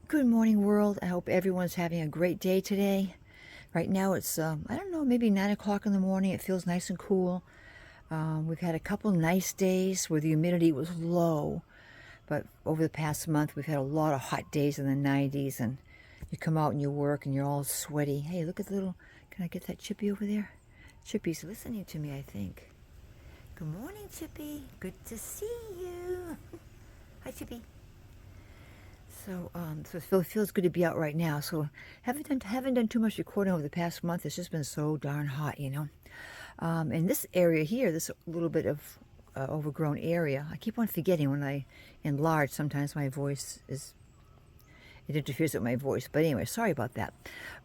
Good morning, world. I hope everyone's having a great day today. Right now it's, I don't know, maybe 9 o'clock in the morning. It feels nice and cool. We've had a couple nice days where the humidity was low, but over the past month we've had a lot of hot days in the 90s, and you come out and you work and you're all sweaty. Hey, look at the little, can I get that Chippy over there? Chippy's listening to me, I think. Good morning, Chippy. Good to see you. Hi, Chippy. So it feels good to be out right now. So haven't done too much recording over the past month. It's just been so darn hot, you know. In this area here, this little bit of overgrown area, I keep on forgetting when I enlarge. Sometimes my voice it interferes with my voice. But anyway, sorry about that.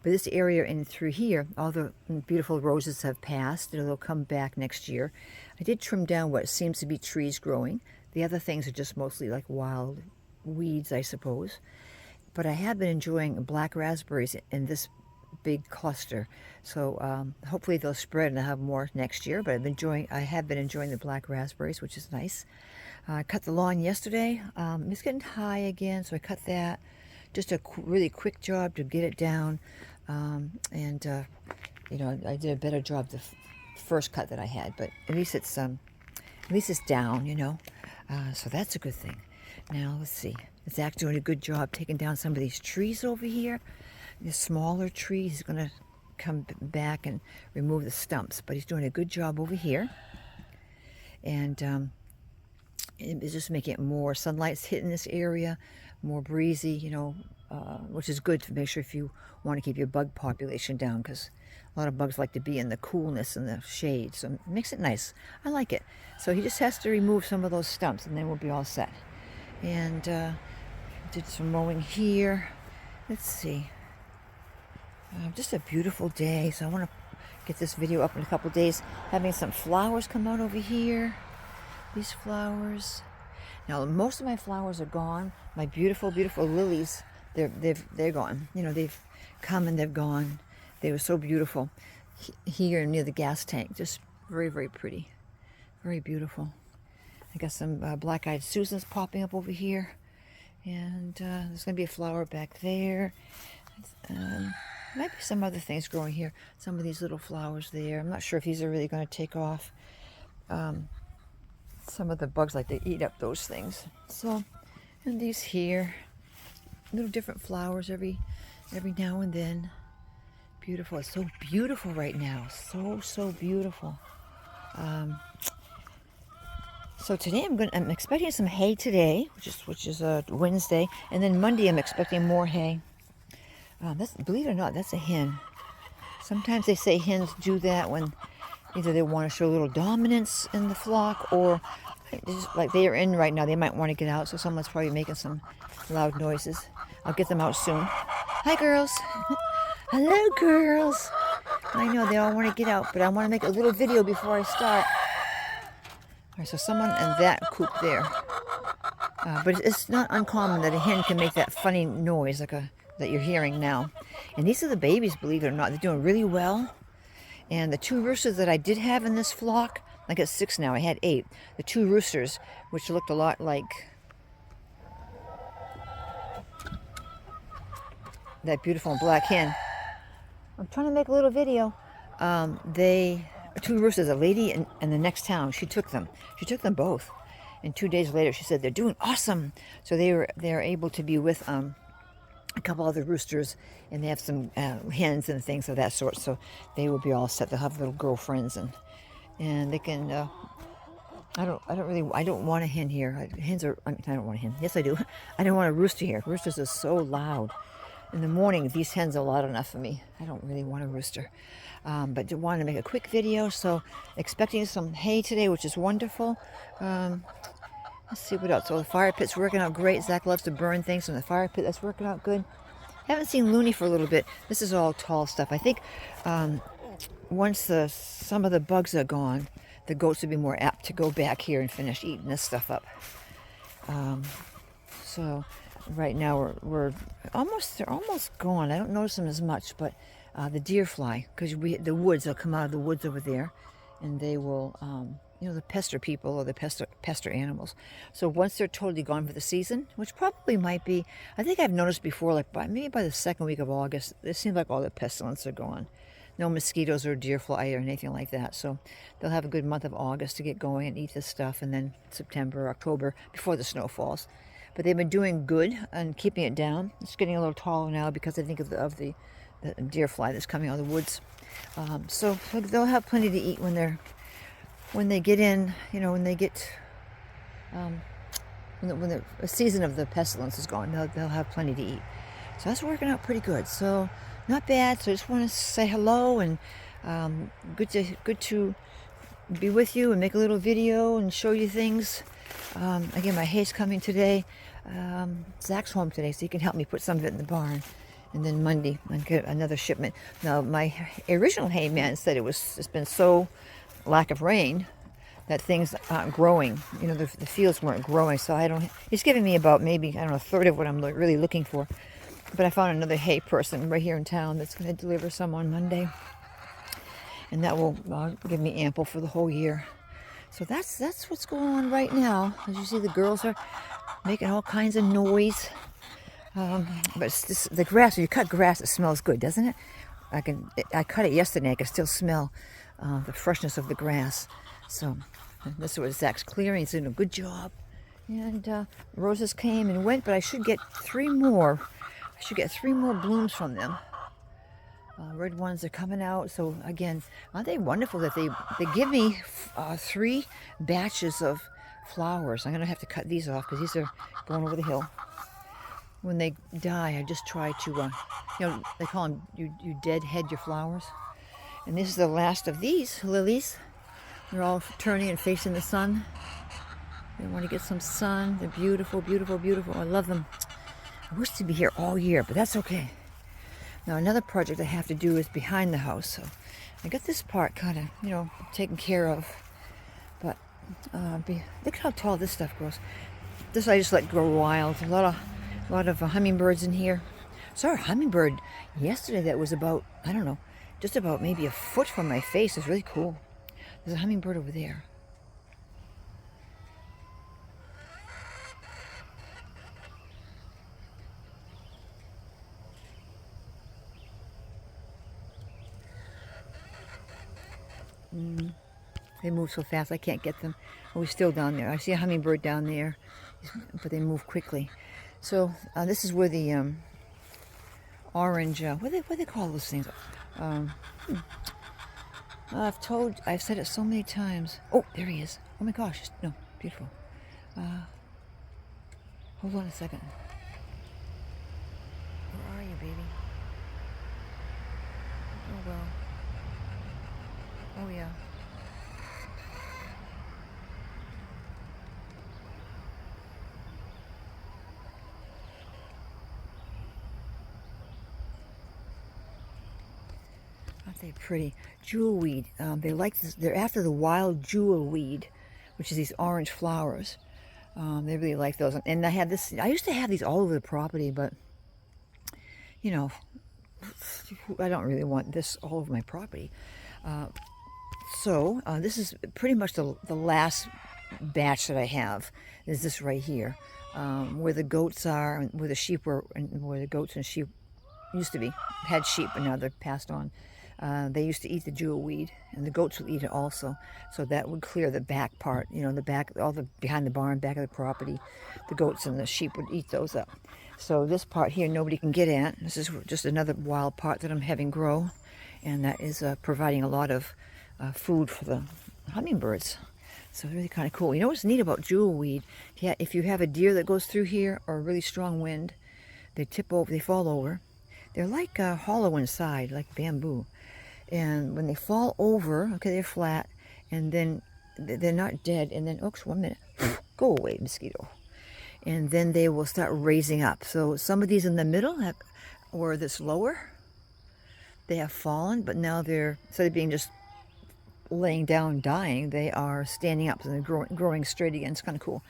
But this area and through here, all the beautiful roses have passed. They'll come back next year. I did trim down what seems to be trees growing. The other things are just mostly like wild weeds, I suppose. But I have been enjoying black raspberries in this big cluster, so hopefully they'll spread and I'll have more next year. But I have been enjoying the black raspberries, which is nice. I cut the lawn yesterday. It's getting high again, so I cut that. Just a really quick job to get it down, and you know, I did a better job the first cut that I had, but at least it's down, you know. So that's a good thing. Now let's see. Zach's doing a good job taking down some of these trees over here. The smaller trees, he's going to come back and remove the stumps, but he's doing a good job over here. And it's just making it more sunlight's hitting this area, more breezy, you know, which is good to make sure if you want to keep your bug population down, because a lot of bugs like to be in the coolness and the shade, so it makes it nice. I like it. So he just has to remove some of those stumps and then we'll be all set. And did some mowing here. Let's see. Just a beautiful day, so I want to get this video up in a couple days. Having some flowers come out over here. These flowers. Now most of my flowers are gone. My beautiful, beautiful lilies, they're gone. You know, they've come and they've gone. They were so beautiful here near the gas tank. Just very, very pretty. Very beautiful. I got some black-eyed Susans popping up over here. And there's going to be a flower back there. Might be some other things growing here. Some of these little flowers there. I'm not sure if these are really going to take off. Some of the bugs like to eat up those things. So, and these here. Little different flowers every now and then. Beautiful. It's so beautiful right now. So beautiful. So today I'm expecting some hay today, which is Wednesday, and then Monday I'm expecting more hay. Believe it or not, that's a hen. Sometimes they say hens do that when either they want to show a little dominance in the flock, or just like they are in right now, they might want to get out. So someone's probably making some loud noises. I'll get them out soon. Hi, girls. Hello, girls. I know they all want to get out, but I want to make a little video before I start. All right, so someone in that coop there. But it's not uncommon that a hen can make that funny noise like that you're hearing now. And these are the babies, believe it or not. They're doing really well. And the two roosters that I did have in this flock, I got 6 now. I had 8. The 2 roosters, which looked a lot like that beautiful black hen. I'm trying to make a little video. 2 roosters, a lady in the next town, she took them. She took them both. And 2 days later, she said, they're doing awesome. So they're able to be with a couple other roosters, and they have some hens and things of that sort. So they will be all set. They'll have little girlfriends, and they can. I don't want a hen here. Hens are. I don't want a hen. Yes, I do. I don't want a rooster here. Roosters are so loud. In the morning, these hens are loud enough for me. I don't really want a rooster. But I wanted to make a quick video, so expecting some hay today, which is wonderful. Let's see what else. So the fire pit's working out great. Zach loves to burn things from the fire pit. That's working out good. Haven't seen Looney for a little bit. This is all tall stuff. I think once some of the bugs are gone, the goats would be more apt to go back here and finish eating this stuff up. So right now they're almost gone. I don't notice them as much, but the deer fly, because the woods, they'll come out of the woods over there, and they will the pester people or the pester animals. So once they're totally gone for the season, which probably might be, I think I've noticed before, like maybe by the second week of August, it seems like all the pestilence are gone. No mosquitoes or deer fly or anything like that. So they'll have a good month of August to get going and eat this stuff, and then September, October, before the snow falls. But they've been doing good and keeping it down. It's getting a little taller now because I think of the deer fly that's coming out of the woods. So they'll have plenty to eat when they get in, when they get when the season of the pestilence is gone. They'll have plenty to eat. So that's working out pretty good. So not bad. So I just want to say hello, and good to be with you and make a little video and show you things. Again, my hay's coming today. Zach's home today, so he can help me put some of it in the barn. And then Monday, I get another shipment. Now, my original hay man said it's been so lack of rain that things aren't growing. The fields weren't growing, so he's giving me about maybe, I don't know, a third of what I'm really looking for. But I found another hay person right here in town that's going to deliver some on Monday. And that will give me ample for the whole year. So that's what's going on right now. As you see, the girls are making all kinds of noise. But it's just, the grass, when you cut grass, it smells good, doesn't it? I cut it yesterday. I can still smell the freshness of the grass. So this is what Zach's clearing. He's doing a good job. And roses came and went, but I should get 3 more. I should get 3 more blooms from them. Red ones are coming out. So again, aren't they wonderful that they give me 3 batches of flowers? I'm going to have to cut these off because these are going over the hill. When they die, I just try to, they call them, you deadhead your flowers. And this is the last of these lilies. They're all turning and facing the sun. They want to get some sun. They're beautiful, beautiful, beautiful. I love them. I wish to be here all year, but that's okay. Now, another project I have to do is behind the house. So I got this part kind of, taken care of. But look how tall this stuff grows. This I just let grow wild. A lot of hummingbirds in here. Saw a hummingbird yesterday that was about, I don't know, just about maybe a foot from my face. It's really cool. There's a hummingbird over there. They move so fast I can't get them. Oh, he's still down there. I see a hummingbird down there, but they move quickly. So this is where the orange, what do they call those things? I've said it so many times. Oh, there he is. Oh my gosh, no, beautiful. Hold on a second. Where are you, baby? Oh well. Oh yeah. Aren't they pretty? Jewelweed. They like this. They're after the wild jewelweed, which is these orange flowers. They really like those. And I had this. I used to have these all over the property, but I don't really want this all over my property. So this is pretty much the last batch that I have. Is this right here, where the goats are, and where the sheep were, and where the goats and sheep used to be. Had sheep, but now they're passed on. They used to eat the jewelweed, and the goats would eat it also. So that would clear the back part, the back, all the behind the barn, back of the property. The goats and the sheep would eat those up. So this part here, nobody can get at. This is just another wild part that I'm having grow, and that is providing a lot of food for the hummingbirds. So really kind of cool. You know what's neat about jewelweed? Yeah, if you have a deer that goes through here or a really strong wind, they tip over, they fall over. They're like hollow inside, like bamboo. And when they fall over, okay, they're flat, and then they're not dead. And then, oops, 1 minute. Go away, mosquito. And then they will start raising up. So some of these in the middle, or this lower, they have fallen, but now they're, instead of being just laying down dying, they are standing up, and they're growing straight again. It's kind of cool.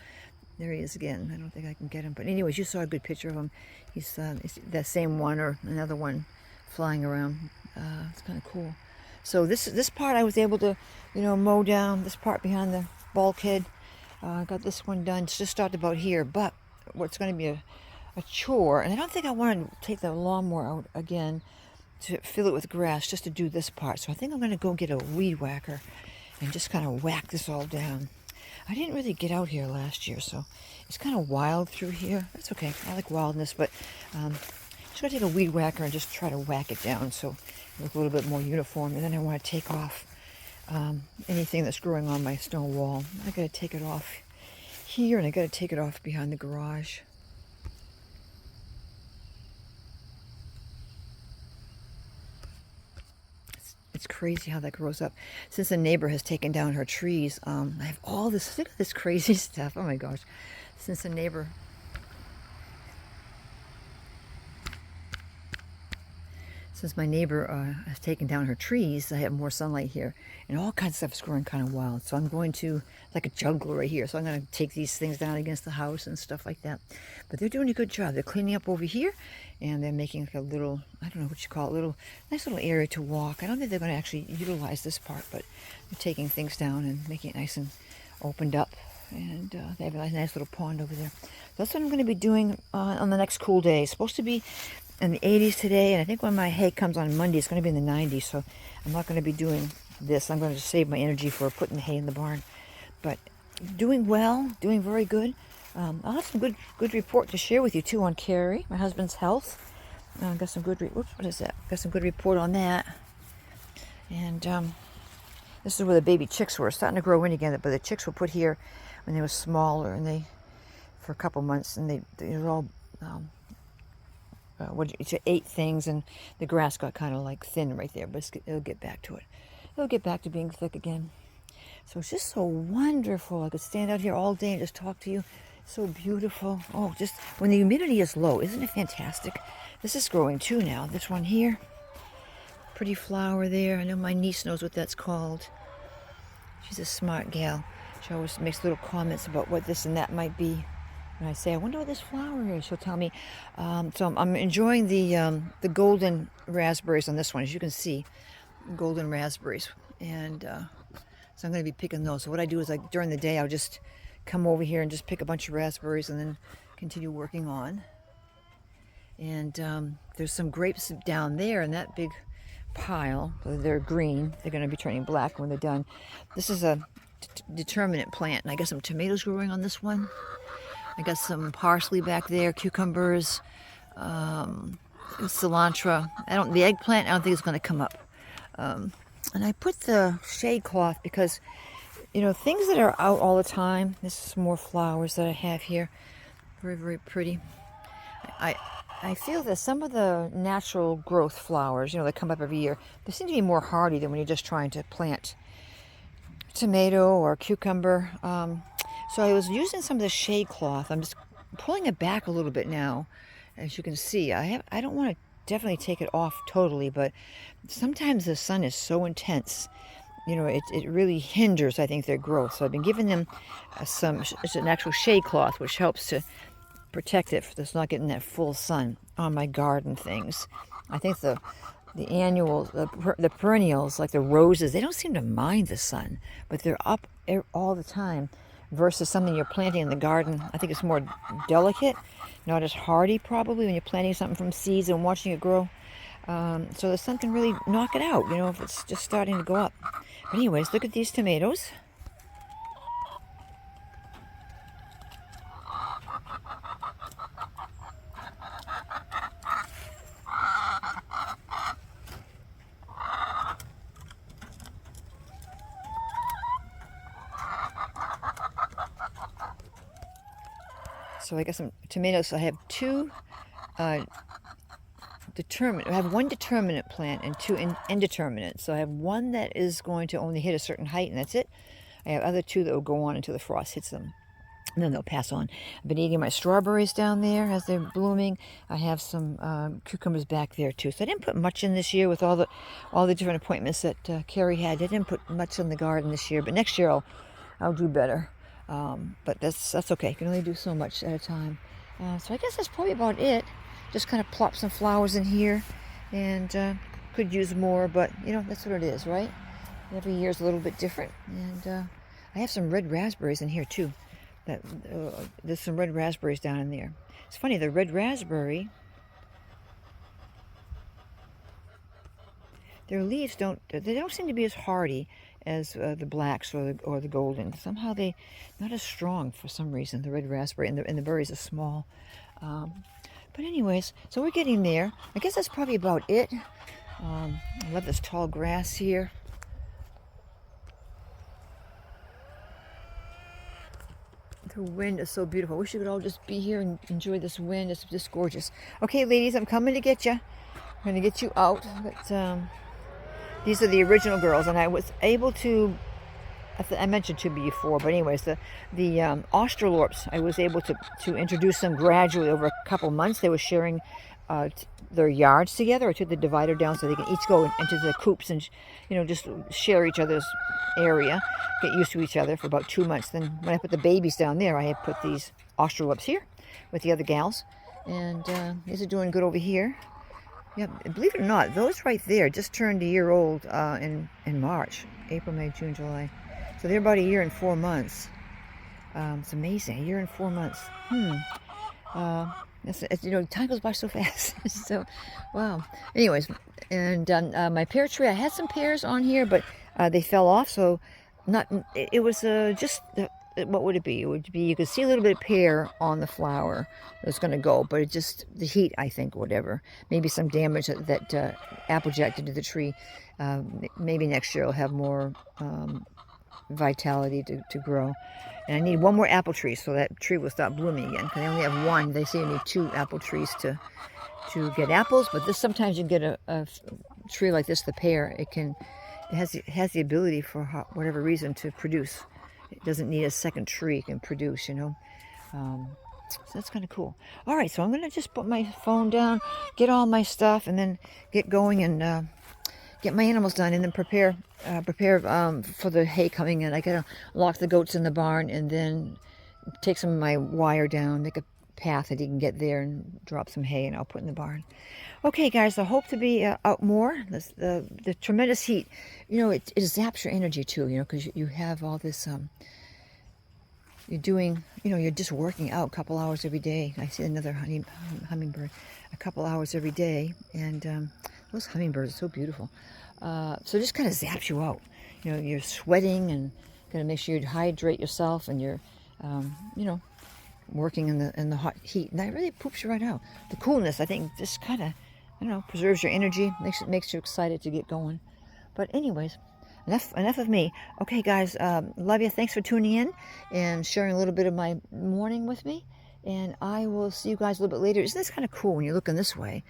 There he is again. I don't think I can get him, but anyways, you saw a good picture of him. He's that same one or another one flying around. It's kind of cool. So this part I was able to, mow down. This part behind the bulkhead. I got this one done. It's just started about here, but what's going to be a chore, and I don't think I want to take the lawnmower out again to fill it with grass just to do this part. So I think I'm going to go get a weed whacker and just kind of whack this all down. I didn't really get out here last year, so it's kind of wild through here. That's okay. I like wildness, but just going to take a weed whacker and just try to whack it down so it looks a little bit more uniform. And then I want to take off anything that's growing on my stone wall. I got to take it off here, and I got to take it off behind the garage. It's crazy how that grows up. Since the neighbor has taken down her trees, I have all this, look at this crazy stuff. Oh my gosh. Since the neighbor Since my neighbor has taken down her trees, I have more sunlight here. And all kinds of stuff is growing kind of wild. So I'm going to, like a juggler right here. So I'm going to take these things down against the house and stuff like that. But they're doing a good job. They're cleaning up over here. And they're making like a little, I don't know what you call it, nice little area to walk. I don't think they're going to actually utilize this part. But they're taking things down and making it nice and opened up. And they have a nice little pond over there. That's what I'm going to be doing on the next cool day. It's supposed to be in the 80s today, and I think when my hay comes on Monday, it's going to be in the 90s, so I'm not going to be doing this. I'm going to save my energy for putting the hay in the barn. But doing well, doing very good. I'll have some good report to share with you, too, on Carrie, my husband's health. Got some good, what is that? Got some good report on that. And this is where the baby chicks were starting to grow in again, but the chicks were put here when they were smaller, and for a couple months, and they were all ate things, and the grass got kind of like thin right there, but it'll get back to it. It'll get back to being thick again. So it's just so wonderful. I could stand out here all day and just talk to you. So beautiful. Oh, just when the humidity is low, isn't it fantastic? This is growing too now. This one here, pretty flower there. I know my niece knows what that's called. She's a smart gal. She always makes little comments about what this and that might be. And I say, I wonder what this flower is. She'll tell me. So I'm enjoying the golden raspberries on this one, as you can see, golden raspberries. And so I'm going to be picking those. So what I do is, like during the day, I'll just come over here and just pick a bunch of raspberries and then continue working on. And there's some grapes down there in that big pile. They're green. They're going to be turning black when they're done. This is a determinate plant, and I got some tomatoes growing on this one. I got some parsley back there, cucumbers, cilantro. The eggplant, I don't think it's going to come up. And I put the shade cloth because, things that are out all the time. This is some more flowers that I have here. Very, very pretty. I feel that some of the natural growth flowers, that come up every year, they seem to be more hardy than when you're just trying to plant tomato or cucumber. So I was using some of the shade cloth. I'm just pulling it back a little bit now, as you can see. I don't want to definitely take it off totally, but sometimes the sun is so intense, it really hinders, I think, their growth. So I've been giving them it's an actual shade cloth, which helps to protect it so it's not getting that full sun on my garden things. I think the annuals, the perennials, like the roses, they don't seem to mind the sun, but they're up all the time. Versus something you're planting in the garden, I think it's more delicate, not as hardy probably when you're planting something from seeds and watching it grow. So there's something really knock it out, if it's just starting to go up. But anyways, look at these tomatoes. So I got some tomatoes. So I have two I have one determinate plant and two indeterminate. So I have one that is going to only hit a certain height, and that's it. I have other two that will go on until the frost hits them, and then they'll pass on. I've been eating my strawberries down there as they're blooming. I have some cucumbers back there too. So I didn't put much in this year with all the different appointments that Carrie had. I didn't put much in the garden this year, but next year I'll do better. But that's okay. You can only do so much at a time. So I guess that's probably about it. Just kind of plop some flowers in here, and could use more, but you know, that's what it is, right? Every year is a little bit different. And I have some red raspberries in here too. There's some red raspberries down in there. It's funny, the red raspberry, their leaves don't seem to be as hardy as the blacks or the golden. Somehow they not as strong for some reason. The red raspberry and the berries are small. But anyways, so we're getting there. I guess that's probably about it. I love this tall grass here. The wind is so beautiful. I wish you could all just be here and enjoy this wind. It's just gorgeous. Okay, ladies, I'm coming to get you. I'm going to get you out. But these are the original girls, and I was able to, I mentioned to you before, but anyways, the Australorps, I was able to introduce them gradually over a couple months. They were sharing their yards together. I took the divider down so they can each go into the coops and, you know, just share each other's area, get used to each other for about 2 months. Then when I put the babies down there, I had put these Australorps here with the other gals, and these are doing good over here. Yeah, believe it or not, those right there just turned a year old in March, April, May, June, July. So they're about a year and 4 months. It's amazing, a year and 4 months. You know, time goes by so fast. So, wow. Anyways, and my pear tree, I had some pears on here, but they fell off. So, it was just, what would it be? It would be, you could see a little bit of pear on the flower that was going to go, but it just, the heat, I think, whatever. Maybe some damage that Applejack did to the tree. Maybe next year I'll have more vitality to grow. And I need one more apple tree so that tree will stop blooming again, because I only have one. They say you need 2 apple trees to get apples, but this, sometimes you get a tree like this, the pear, it has the ability for whatever reason to produce. It doesn't need a second tree, it can produce, you know. So that's kind of cool. All right, so I'm going to just put my phone down, get all my stuff, and then get going and get my animals done, and then prepare for the hay coming in. I gotta lock the goats in the barn, and then take some of my wire down, make a path that he can get there, and drop some hay, and I'll put in the barn. Okay, guys, I hope to be out more. The tremendous heat, you know, it zaps your energy too, you know, because you have all this. You're doing, you know, you're just working out a couple hours every day. I see another hummingbird, a couple hours every day, and those hummingbirds are so beautiful. So it just kind of zaps you out. You know, you're sweating and going to make sure you hydrate yourself, and you're, you know, working in the hot heat, and that really poops you right out. The coolness, I think, just kind of, I don't know, preserves your energy, makes you excited to get going. But anyways, enough of me. Okay, guys, love you. Thanks for tuning in and sharing a little bit of my morning with me. And I will see you guys a little bit later. Isn't this kind of cool when you're looking this way?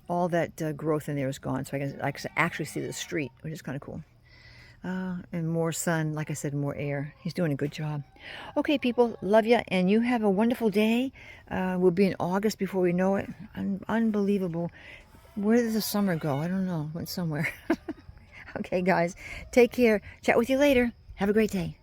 All that growth in there is gone, so I can actually see the street, which is kind of cool. And more sun, like I said, more air. He's doing a good job. Okay, people, love you, and you have a wonderful day. We'll be in August before we know it. Unbelievable. Where does the summer go? I don't know. Went somewhere. Okay, guys, take care. Chat with you later. Have a great day.